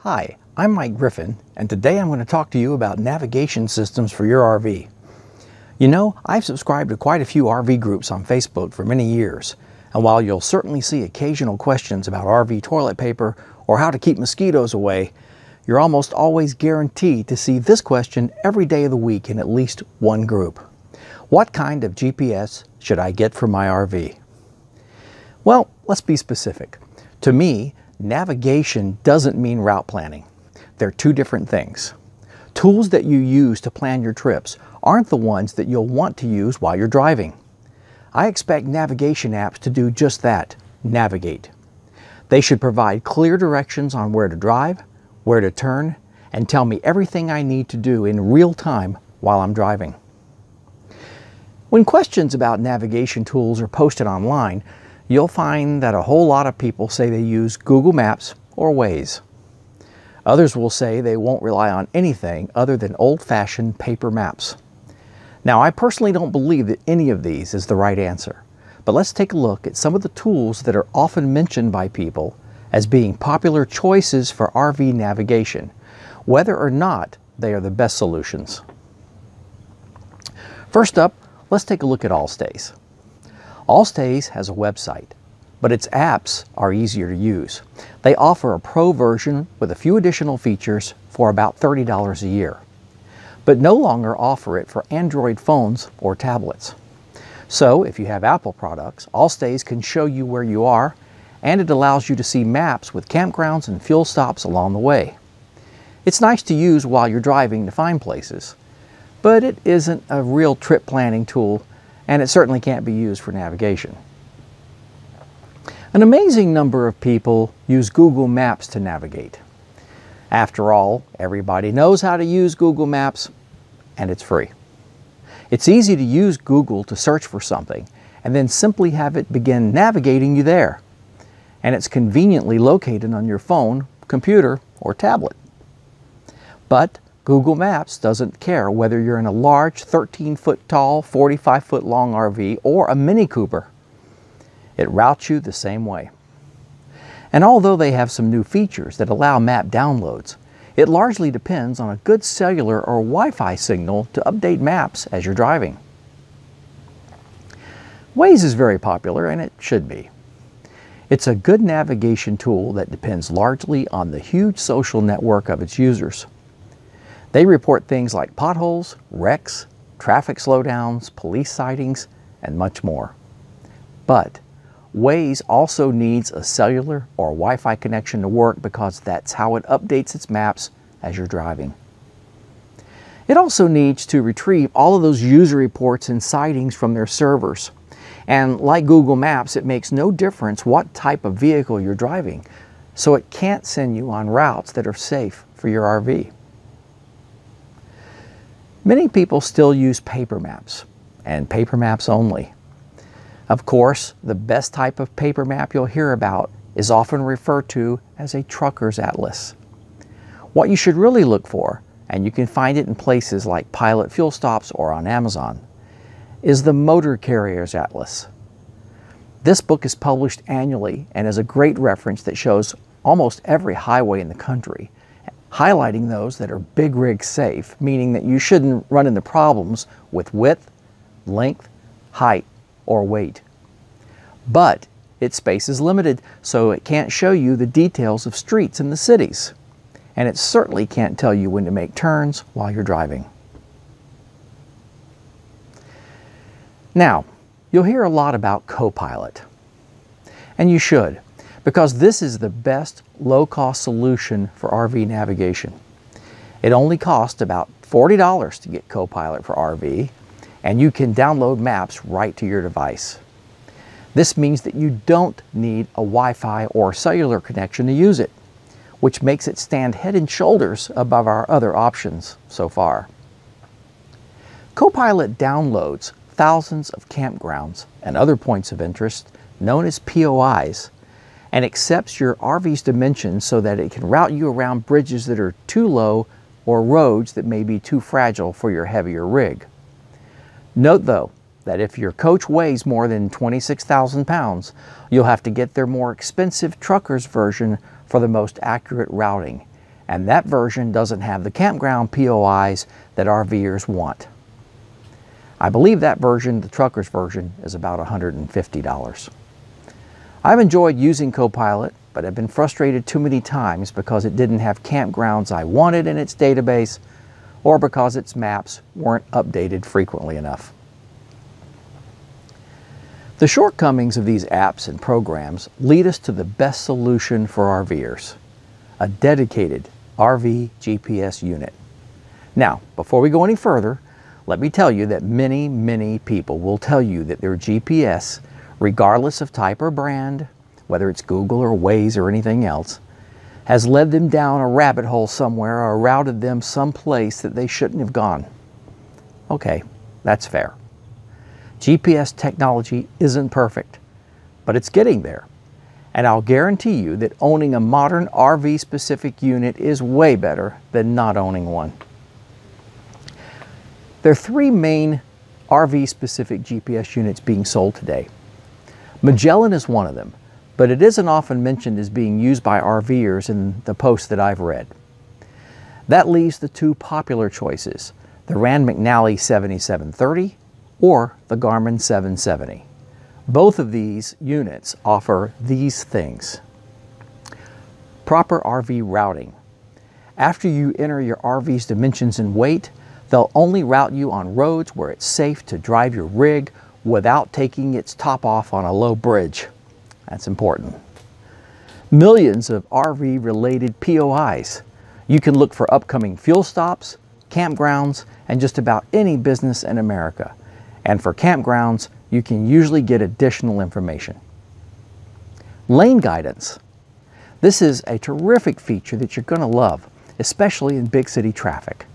Hi, I'm Mike Griffin, and today I'm going to talk to you about navigation systems for your RV. You know, I've subscribed to quite a few RV groups on Facebook for many years, and while you'll certainly see occasional questions about RV toilet paper or how to keep mosquitoes away, you're almost always guaranteed to see this question every day of the week in at least one group. What kind of GPS should I get for my RV? Well, let's be specific. To me, navigation doesn't mean route planning. They're two different things. Tools that you use to plan your trips aren't the ones that you'll want to use while you're driving. I expect navigation apps to do just that, navigate. They should provide clear directions on where to drive, where to turn, and tell me everything I need to do in real time while I'm driving. When questions about navigation tools are posted online, you'll find that a whole lot of people say they use Google Maps or Waze. Others will say they won't rely on anything other than old-fashioned paper maps. Now, I personally don't believe that any of these is the right answer, but let's take a look at some of the tools that are often mentioned by people as being popular choices for RV navigation, whether or not they are the best solutions. First up, let's take a look at AllStays. AllStays has a website, but its apps are easier to use. They offer a pro version with a few additional features for about $30 a year, but no longer offer it for Android phones or tablets. So if you have Apple products, AllStays can show you where you are, and it allows you to see maps with campgrounds and fuel stops along the way. It's nice to use while you're driving to find places, but it isn't a real trip planning tool, and it certainly can't be used for navigation. An amazing number of people use Google Maps to navigate. After all, everybody knows how to use Google Maps, and it's free. It's easy to use Google to search for something, and then simply have it begin navigating you there. And it's conveniently located on your phone, computer, or tablet. But Google Maps doesn't care whether you're in a large 13-foot tall, 45-foot long RV or a Mini Cooper. It routes you the same way. And although they have some new features that allow map downloads, it largely depends on a good cellular or Wi-Fi signal to update maps as you're driving. Waze is very popular, and it should be. It's a good navigation tool that depends largely on the huge social network of its users. They report things like potholes, wrecks, traffic slowdowns, police sightings, and much more. But Waze also needs a cellular or Wi-Fi connection to work because that's how it updates its maps as you're driving. It also needs to retrieve all of those user reports and sightings from their servers. And like Google Maps, it makes no difference what type of vehicle you're driving, so it can't send you on routes that are safe for your RV. Many people still use paper maps, and paper maps only. Of course, the best type of paper map you'll hear about is often referred to as a trucker's atlas. What you should really look for, and you can find it in places like Pilot fuel stops or on Amazon, is the motor carrier's atlas. This book is published annually and is a great reference that shows almost every highway in the country, highlighting those that are big rig safe, meaning that you shouldn't run into problems with width, length, height, or weight. But its space is limited, so it can't show you the details of streets in the cities. And it certainly can't tell you when to make turns while you're driving. Now, you'll hear a lot about CoPilot. And you should, because this is the best low-cost solution for RV navigation. It only costs about $40 to get CoPilot for RV, and you can download maps right to your device. This means that you don't need a Wi-Fi or cellular connection to use it, which makes it stand head and shoulders above our other options so far. CoPilot downloads thousands of campgrounds and other points of interest, known as POIs, and accepts your RV's dimensions so that it can route you around bridges that are too low or roads that may be too fragile for your heavier rig. Note though, that if your coach weighs more than 26,000 pounds, you'll have to get their more expensive trucker's version for the most accurate routing, and that version doesn't have the campground POIs that RVers want. I believe that version, the trucker's version, is about $150. I've enjoyed using CoPilot, but I've been frustrated too many times because it didn't have campgrounds I wanted in its database, or because its maps weren't updated frequently enough. The shortcomings of these apps and programs lead us to the best solution for RVers, a dedicated RV GPS unit. Now, before we go any further, let me tell you that many people will tell you that their GPS, regardless of type or brand, whether it's Google or Waze or anything else, has led them down a rabbit hole somewhere or routed them someplace that they shouldn't have gone. Okay, that's fair. GPS technology isn't perfect, but it's getting there. And I'll guarantee you that owning a modern RV-specific unit is way better than not owning one. There are three main RV-specific GPS units being sold today. Magellan is one of them, but it isn't often mentioned as being used by RVers in the posts that I've read. That leaves the two popular choices, the Rand McNally 7730 or the Garmin 770. Both of these units offer these things. Proper RV routing. After you enter your RV's dimensions and weight, they'll only route you on roads where it's safe to drive your rig without taking its top off on a low bridge. That's important. Millions of RV-related POIs. You can look for upcoming fuel stops, campgrounds, and just about any business in America. And for campgrounds, you can usually get additional information. Lane guidance. This is a terrific feature that you're going to love, especially in big city traffic.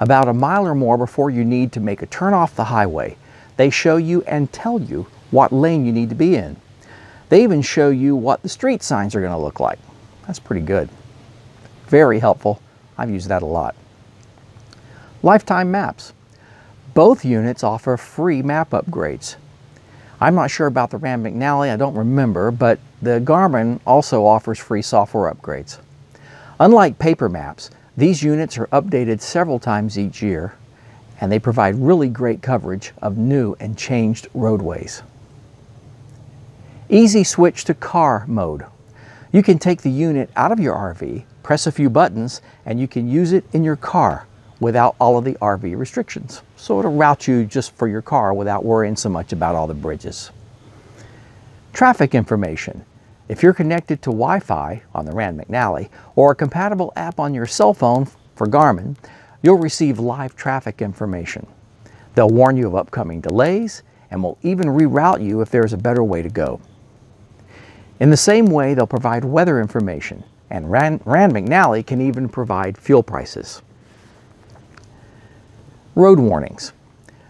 About a mile or more before you need to make a turn off the highway, they show you and tell you what lane you need to be in. They even show you what the street signs are going to look like. That's pretty good. Very helpful. I've used that a lot. Lifetime maps. Both units offer free map upgrades. I'm not sure about the Rand McNally, I don't remember, but the Garmin also offers free software upgrades. Unlike paper maps, these units are updated several times each year, and they provide really great coverage of new and changed roadways. Easy switch to car mode. You can take the unit out of your RV, press a few buttons, and you can use it in your car without all of the RV restrictions. So it'll route you just for your car without worrying so much about all the bridges. Traffic information. If you're connected to Wi-Fi on the Rand McNally or a compatible app on your cell phone for Garmin, you'll receive live traffic information. They'll warn you of upcoming delays and will even reroute you if there's a better way to go. In the same way, they'll provide weather information, and Rand McNally can even provide fuel prices. Road warnings.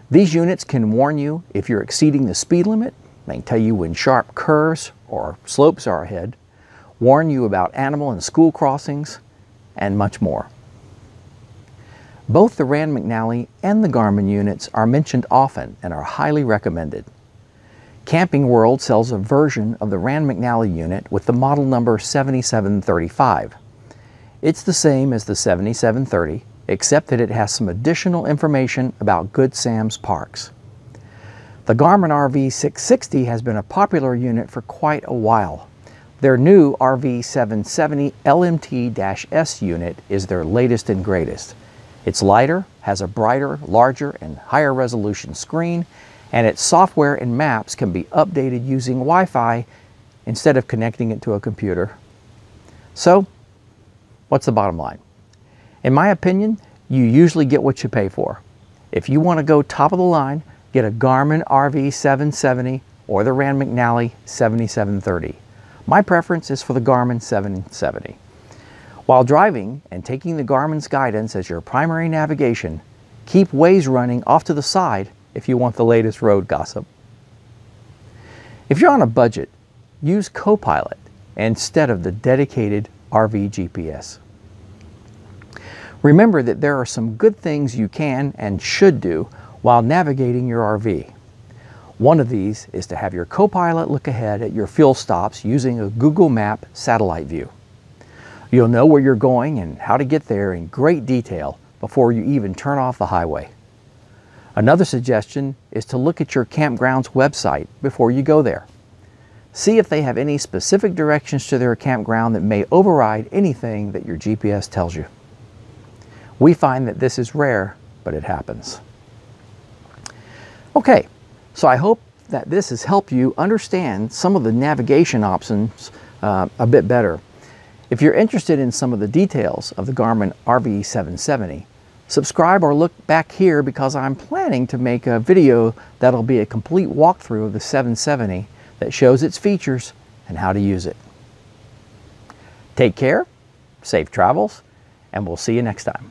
These units can warn you if you're exceeding the speed limit. They can tell you when sharp curves or slopes are ahead, warn you about animal and school crossings, and much more. Both the Rand McNally and the Garmin units are mentioned often and are highly recommended. Camping World sells a version of the Rand McNally unit with the model number 7735. It's the same as the 7730, except that it has some additional information about Good Sam's parks. The Garmin RV 660 has been a popular unit for quite a while. Their new RV 770 LMT-S unit is their latest and greatest. It's lighter, has a brighter, larger, and higher resolution screen, and its software and maps can be updated using Wi-Fi instead of connecting it to a computer. So, what's the bottom line? In my opinion, you usually get what you pay for. If you want to go top of the line, get a Garmin RV 770 or the Rand McNally 7730. My preference is for the Garmin 770. While driving and taking the Garmin's guidance as your primary navigation, keep Waze running off to the side if you want the latest road gossip. If you're on a budget, use CoPilot instead of the dedicated RV GPS. Remember that there are some good things you can and should do while navigating your RV. One of these is to have your CoPilot look ahead at your fuel stops using a Google Map satellite view. You'll know where you're going and how to get there in great detail before you even turn off the highway. Another suggestion is to look at your campground's website before you go there. See if they have any specific directions to their campground that may override anything that your GPS tells you. We find that this is rare, but it happens. Okay, so I hope that this has helped you understand some of the navigation options a bit better. If you're interested in some of the details of the Garmin RV770, subscribe or look back here because I'm planning to make a video that'll be a complete walkthrough of the 770 that shows its features and how to use it. Take care, safe travels, and we'll see you next time.